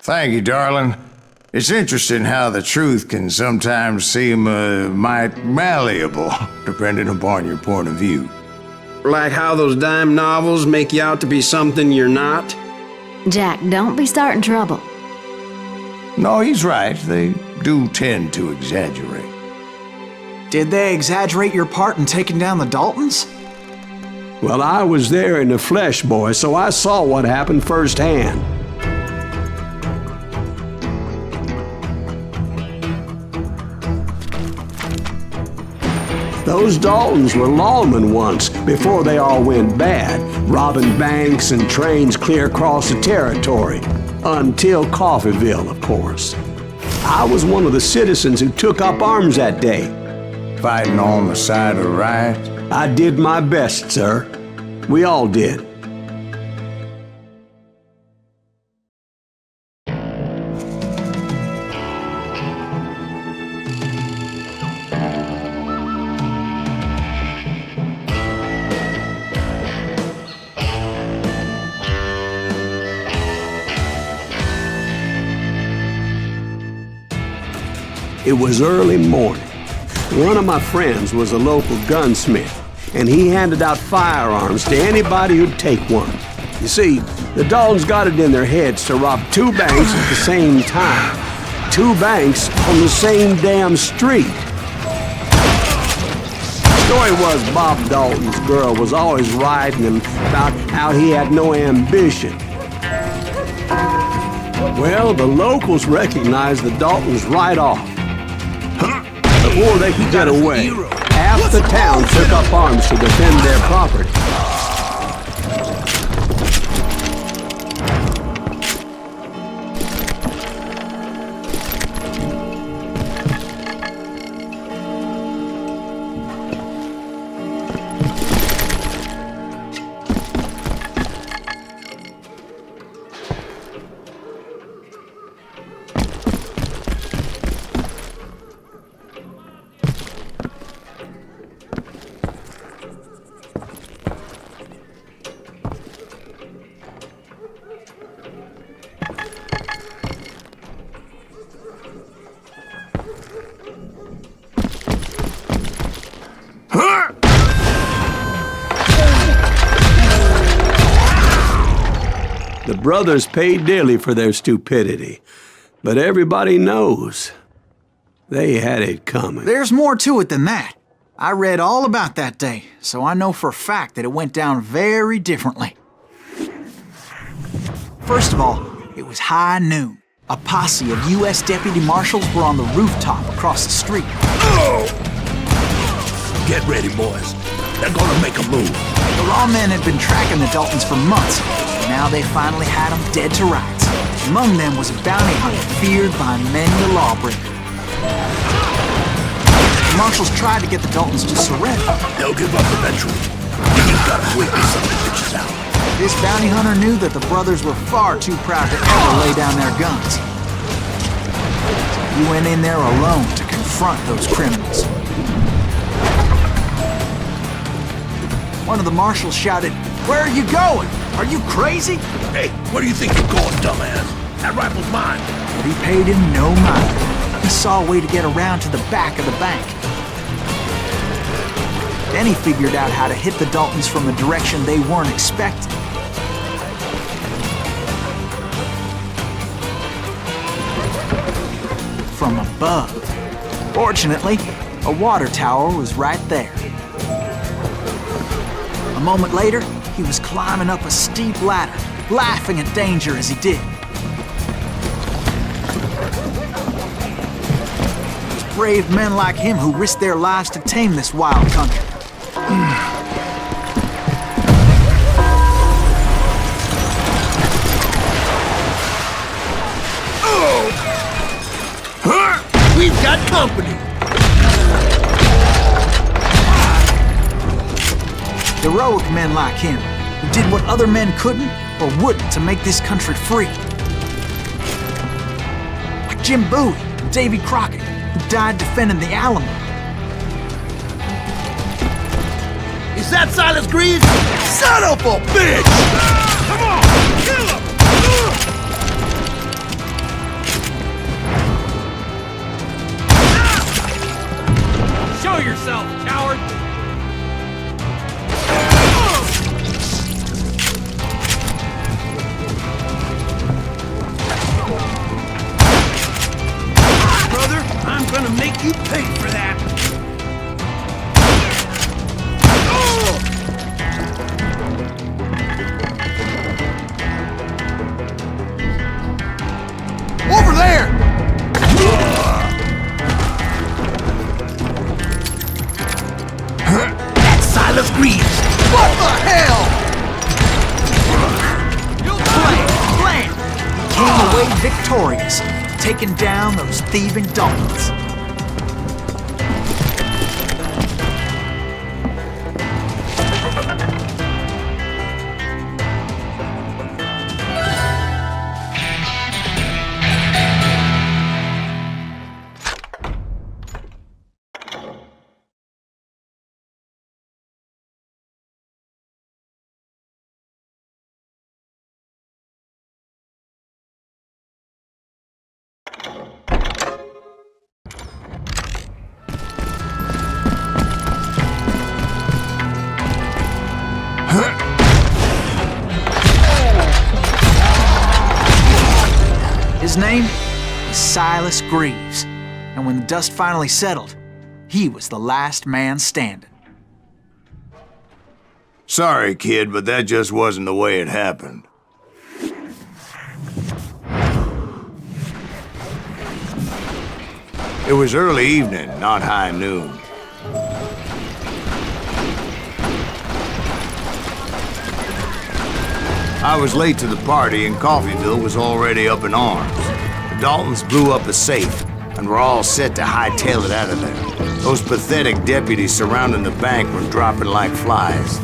Thank you, darling. It's interesting how the truth can sometimes seem might malleable, depending upon your point of view. Like how those dime novels make you out to be something you're not? Jack, don't be starting trouble. No, he's right. They do tend to exaggerate. Did they exaggerate your part in taking down the Daltons? Well, I was there in the flesh, boy, so I saw what happened firsthand. Those Daltons were lawmen once, before they all went bad, robbing banks and trains clear across the territory. Until Coffeeville, of course. I was one of the citizens who took up arms that day. Fighting on the side of the right? I did my best, sir. We all did. It was early morning. One of my friends was a local gunsmith, and he handed out firearms to anybody who'd take one. You see, the Daltons got it in their heads to rob two banks at the same time. Two banks on the same damn street. The story was Bob Dalton's girl was always writing him about how he had no ambition. Well, the locals recognized the Daltons right off. Before they could get away, half the town took up arms to defend their property. The brothers paid dearly for their stupidity, but everybody knows they had it coming. There's more to it than that. I read all about that day, so I know for a fact that it went down very differently. First of all, it was high noon. A posse of U.S. deputy marshals were on the rooftop across the street. Oh! Get ready, boys. They're gonna make a move. The lawmen had been tracking the Daltons for months. Now they finally had them dead to rights. Among them was a bounty hunter feared by many a lawbreaker. The marshals tried to get the Daltons to surrender. They'll give up eventually. You gotta wait till something bitches out. This bounty hunter knew that the brothers were far too proud to ever lay down their guns. He went in there alone to confront those criminals. One of the marshals shouted, "Where are you going? Are you crazy?" Hey, where do you think you're going, dumbass? That rifle's mine. But he paid him no mind. He saw a way to get around to the back of the bank. Then he figured out how to hit the Daltons from a direction they weren't expecting. From above. Fortunately, a water tower was right there. A moment later, he was climbing up a steep ladder, laughing at danger as he did. It was brave men like him who risked their lives to tame this wild country. We've got company. Heroic men like him, who did what other men couldn't or wouldn't to make this country free. Like Jim Bowie and Davy Crockett, who died defending the Alamo. Is that Silas Greaves? Son of a bitch! Come on, kill him! You paid for that! Over there! That's Silas Greaves! What the hell? Blam! He came away victorious, taking down those thieving Daltons. His name is Silas Greaves, and when the dust finally settled, he was the last man standing. Sorry, kid, but that just wasn't the way it happened. It was early evening, not high noon. I was late to the party, and Coffeyville was already up in arms. The Daltons blew up a safe, and were all set to hightail it out of there. Those pathetic deputies surrounding the bank were dropping like flies.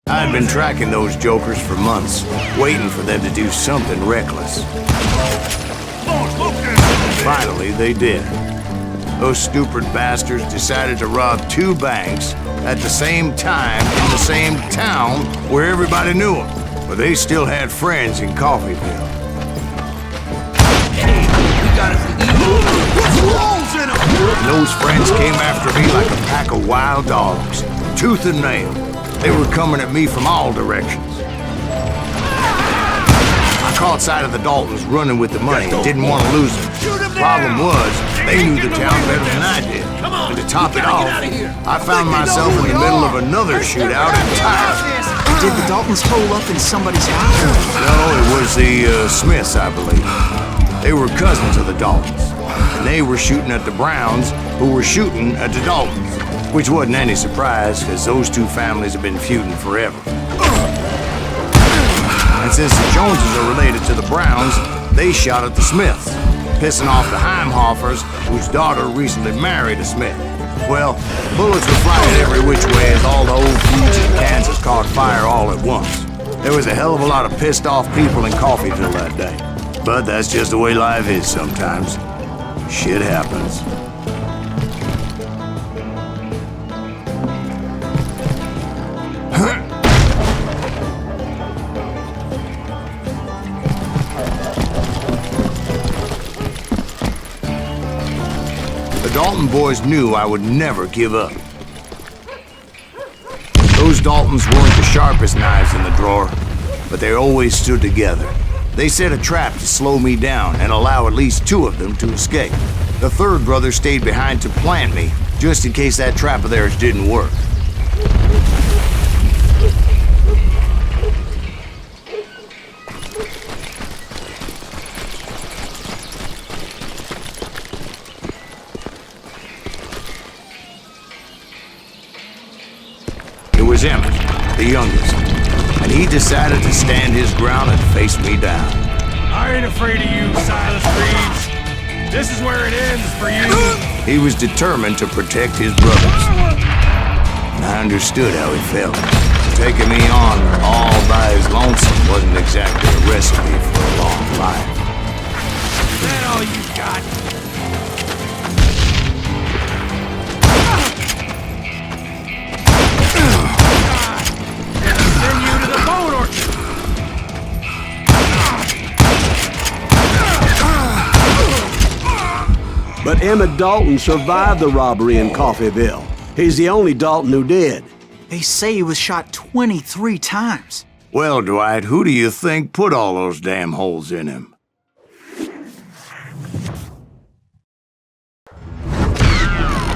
I'd been tracking those jokers for months, waiting for them to do something reckless. Finally, they did. Those stupid bastards decided to rob 2 banks at the same time in the same town where everybody knew them. But they still had friends in Coffeyville. Hey, we got us an evil. Wolves in them! And those friends came after me like a pack of wild dogs, tooth and nail. They were coming at me from all directions. I caught sight of the Daltons running with the money and didn't want to lose them. Problem was, they knew the town better than I did. And to top it off, I found myself in the middle of another shootout entirely. Did the Daltons hole up in somebody's house? No, it was the Smiths, I believe. They were cousins of the Daltons. And they were shooting at the Browns, who were shooting at the Daltons. Which wasn't any surprise, because those 2 families have been feuding forever. And since the Joneses are related to the Browns, they shot at the Smiths, pissing off the Heimhoffers, whose daughter recently married a Smith. Well, bullets were flying every which way as all the old feuds in Kansas caught fire all at once. There was a hell of a lot of pissed off people in Coffeyville that day. But that's just the way life is sometimes. Shit happens. The Dalton boys knew I would never give up. Those Daltons weren't the sharpest knives in the drawer, but they always stood together. They set a trap to slow me down and allow at least 2 of them to escape. The 3rd brother stayed behind to plant me, just in case that trap of theirs didn't work. It was Emmett, the youngest, and he decided to stand his ground and face me down. I ain't afraid of you, Silas Greaves. This is where it ends for you. He was determined to protect his brothers, and I understood how he felt. Taking me on all by his lonesome wasn't exactly a recipe for a long life. Is that all you got? Send you to the bone orchard. But Emmett Dalton survived the robbery in Coffeyville. He's the only Dalton who did. They say he was shot 23 times. Well, Dwight, who do you think put all those damn holes in him?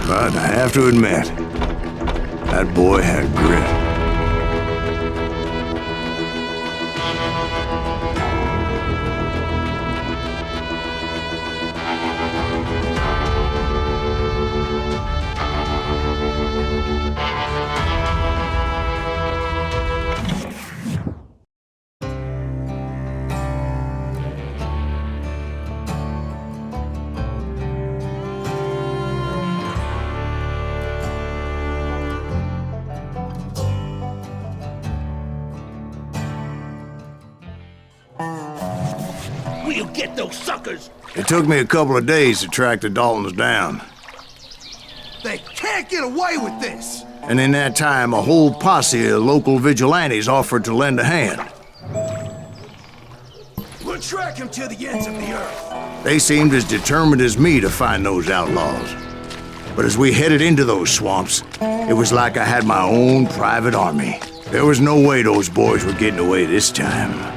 But I have to admit, that boy had grit. We'll get those suckers! It took me a couple of days to track the Daltons down. They can't get away with this! And in that time, a whole posse of local vigilantes offered to lend a hand. We'll track him to the ends of the earth. They seemed as determined as me to find those outlaws. But as we headed into those swamps, it was like I had my own private army. There was no way those boys were getting away this time.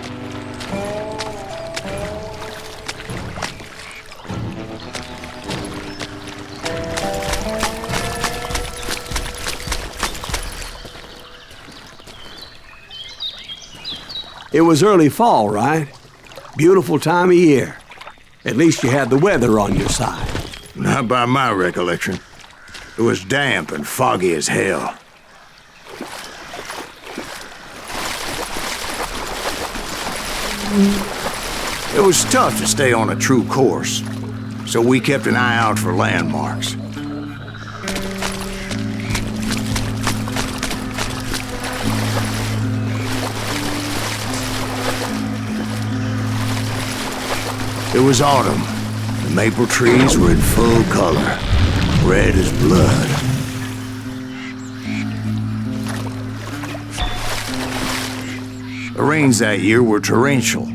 It was early fall, right? Beautiful time of year. At least you had the weather on your side. Not by my recollection. It was damp and foggy as hell. It was tough to stay on a true course, so we kept an eye out for landmarks. It was autumn. The maple trees were in full color, red as blood. The rains that year were torrential,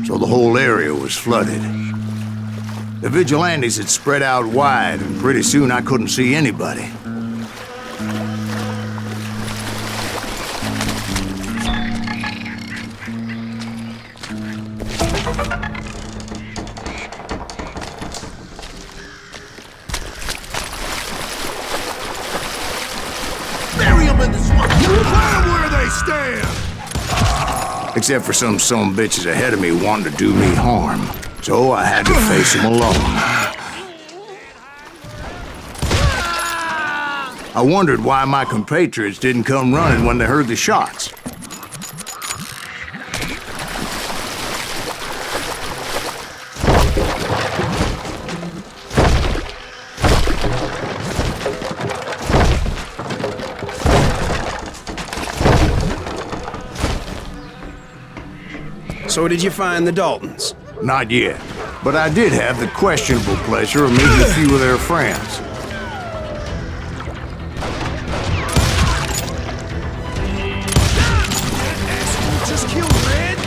so the whole area was flooded. The vigilantes had spread out wide, and pretty soon I couldn't see anybody. Bury them in the swamp! Put them where they stand! Except for some bitches ahead of me wanting to do me harm. So I had to face them alone. I wondered why my compatriots didn't come running when they heard the shots. So did you find the Daltons? Not yet, but I did have the questionable pleasure of meeting a few of their friends. Just kill Red?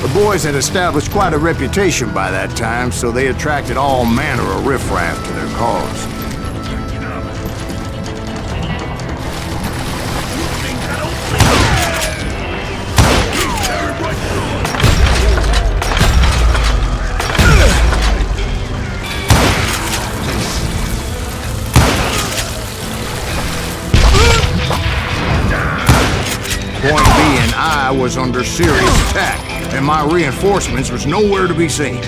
The boys had established quite a reputation by that time, so they attracted all manner of riffraff to their cause. Point being, I was under serious attack, and my reinforcements was nowhere to be seen.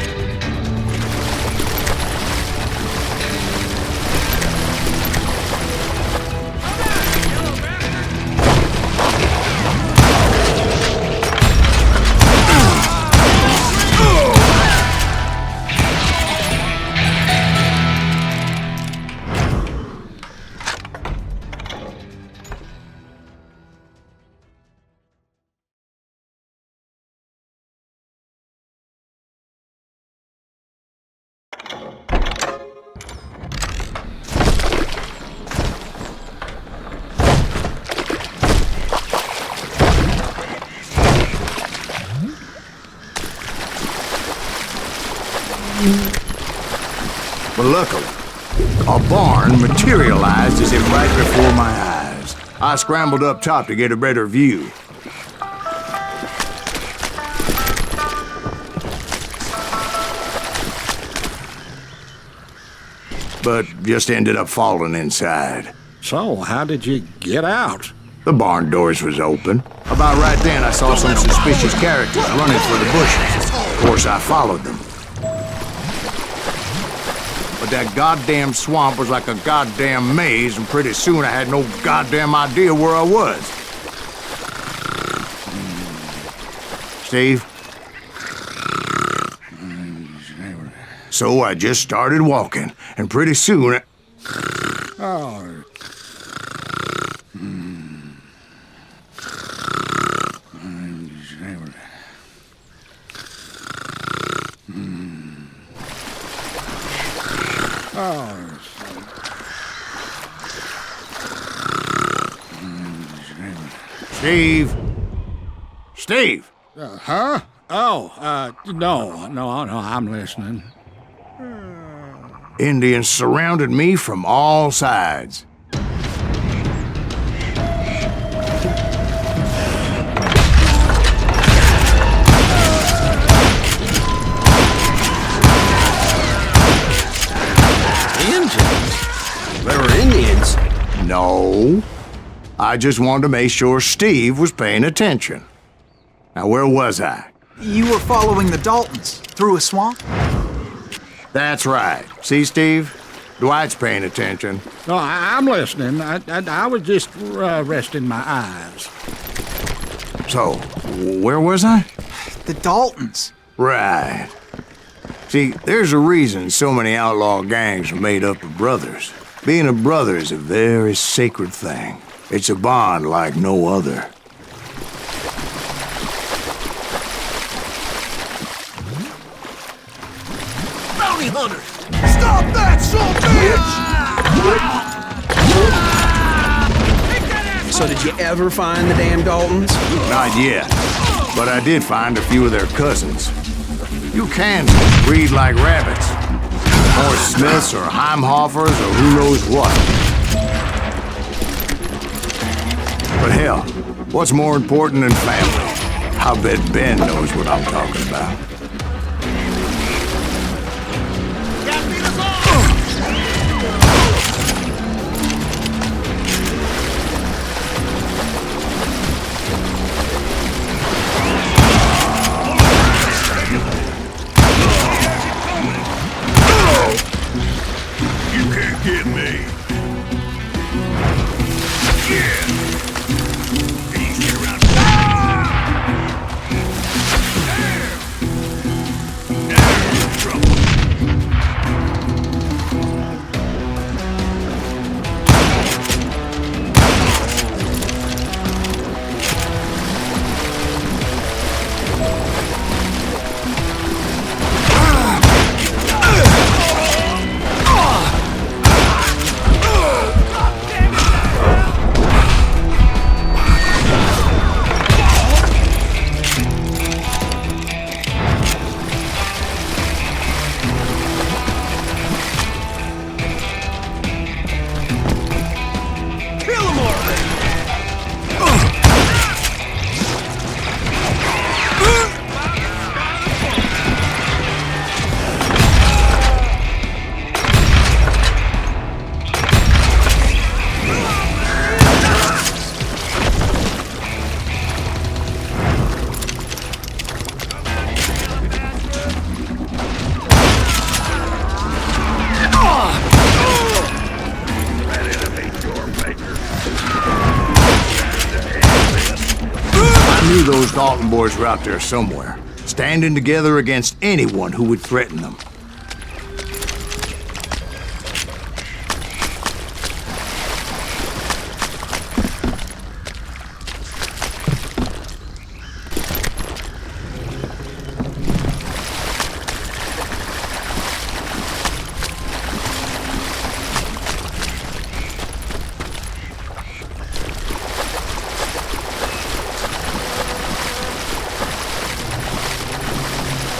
But luckily, a barn materialized as if right before my eyes. I scrambled up top to get a better view. But just ended up falling inside. So, how did you get out? The barn doors was open. About right then, I saw some suspicious characters running for the bushes. Of course, I followed them. But that goddamn swamp was like a goddamn maze, and pretty soon I had no goddamn idea where I was. Steve? So I just started walking, and pretty soon... Steve? Steve! Huh? Oh, no, I'm listening. Indians surrounded me from all sides. Indians? There were Indians? No. I just wanted to make sure Steve was paying attention. Now, where was I? You were following the Daltons through a swamp? That's right. See, Steve? Dwight's paying attention. No, I'm listening. I was just resting my eyes. So, where was I? The Daltons. Right. See, there's a reason so many outlaw gangs are made up of brothers. Being a brother is a very sacred thing. It's a bond like no other. Bounty hunters! Stop that, son bitch! So did you ever find the damn Daltons? Not yet, but I did find a few of their cousins. You can breed like rabbits. Or Smiths or Heimhoffers or who knows what. But hell, what's more important than family? I'll bet Ben knows what I'm talking about. You can't get me. Those Dalton boys were out there somewhere, standing together against anyone who would threaten them.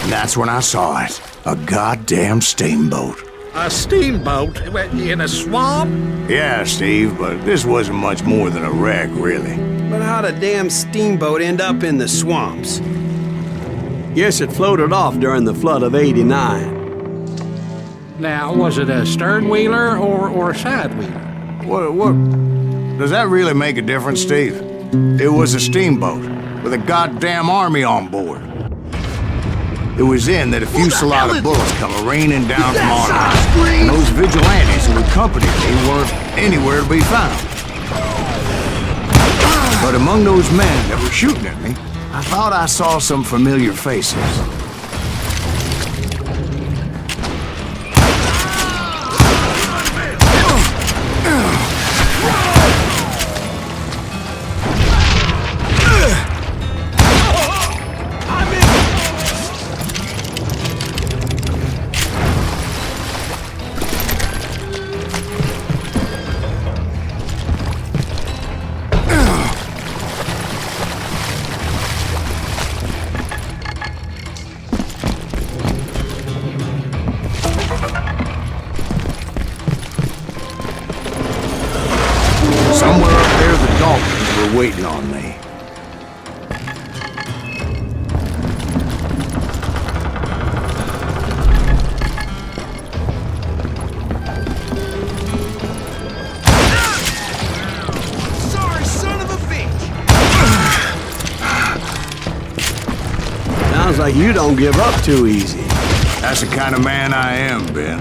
And that's when I saw it. A goddamn steamboat. A steamboat in a swamp? Yeah, Steve, but this wasn't much more than a wreck, really. But how'd a damn steamboat end up in the swamps? Guess it floated off during the flood of '89. Now, was it a stern wheeler or a side wheeler? What? Does that really make a difference, Steve? It was a steamboat with a goddamn army on board. It was then that a fusillade of bullets come raining down from on high, and those vigilantes who accompanied me weren't anywhere to be found. But among those men that were shooting at me, I thought I saw some familiar faces. Somewhere up there, the Daltons were waiting on me. Sorry, son of a bitch! Sounds like you don't give up too easy. That's the kind of man I am, Ben.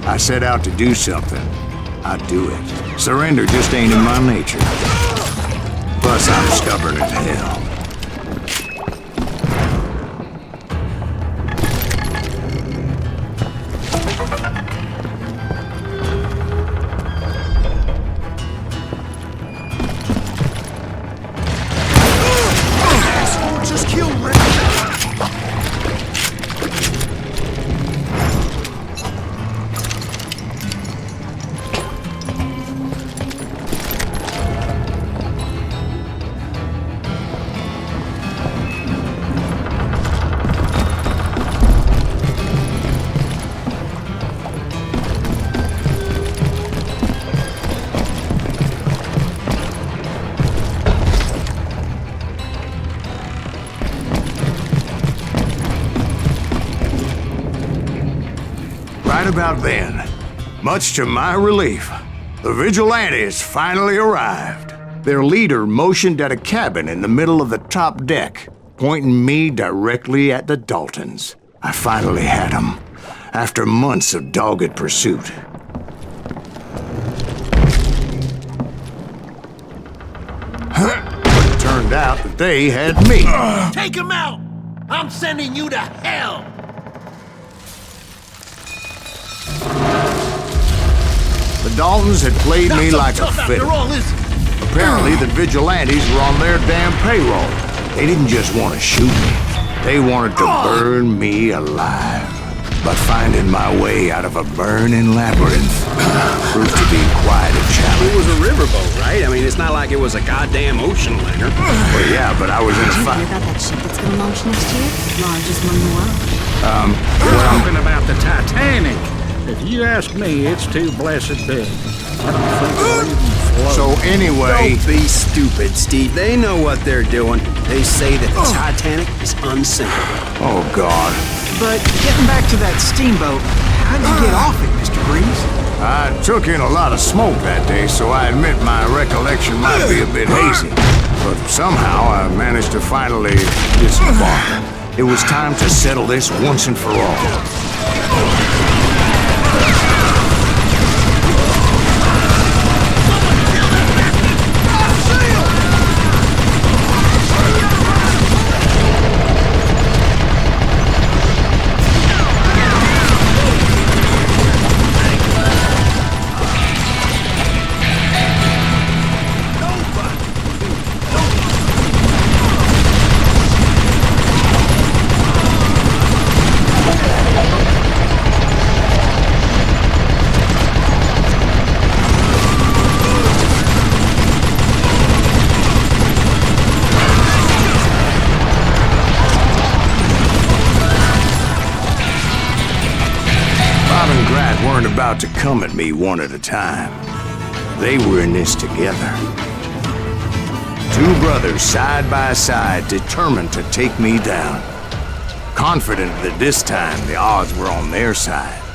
I set out to do something. I do it. Surrender just ain't in my nature. Plus, I'm stubborn as hell. Just kill Rick! Right about then, much to my relief, the vigilantes finally arrived. Their leader motioned at a cabin in the middle of the top deck, pointing me directly at the Daltons. I finally had them, after months of dogged pursuit. But it turned out that they had me. Take him out! I'm sending you to hell! The Daltons had played me like a fiddle. Apparently, the vigilantes were on their damn payroll. They didn't just want to shoot me. They wanted to burn me alive. But finding my way out of a burning labyrinth proved to be quite a challenge. It was a riverboat, right? I mean, it's not like it was a goddamn ocean liner. Well, yeah, but I was in a Did you hear fight. about that ship that's gonna launch next year? Largest one in the world. We're talking about the Titanic. If you ask me, it's too blessed big. I don't think it'll even float. So anyway, Don't be stupid, Steve. They know what they're doing. They say that the Titanic is unsinkable. oh God, But getting back to that steamboat, how'd you get off it, Mr. Breeze? I took in a lot of smoke that day, so I admit my recollection might be a bit hazy. But somehow I managed to finally disembark. It was time to settle this once and for all. about to come at me one at a time. They were in this together. Two brothers side by side, determined to take me down. Confident that this time the odds were on their side.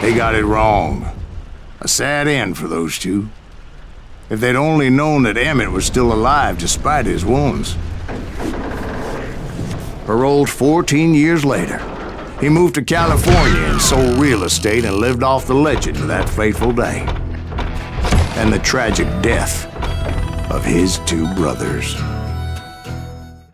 They got it wrong. A sad end for those two. If they'd only known that Emmett was still alive despite his wounds. Paroled 14 years later, he moved to California and sold real estate and lived off the legend of that fateful day. And the tragic death of his two brothers.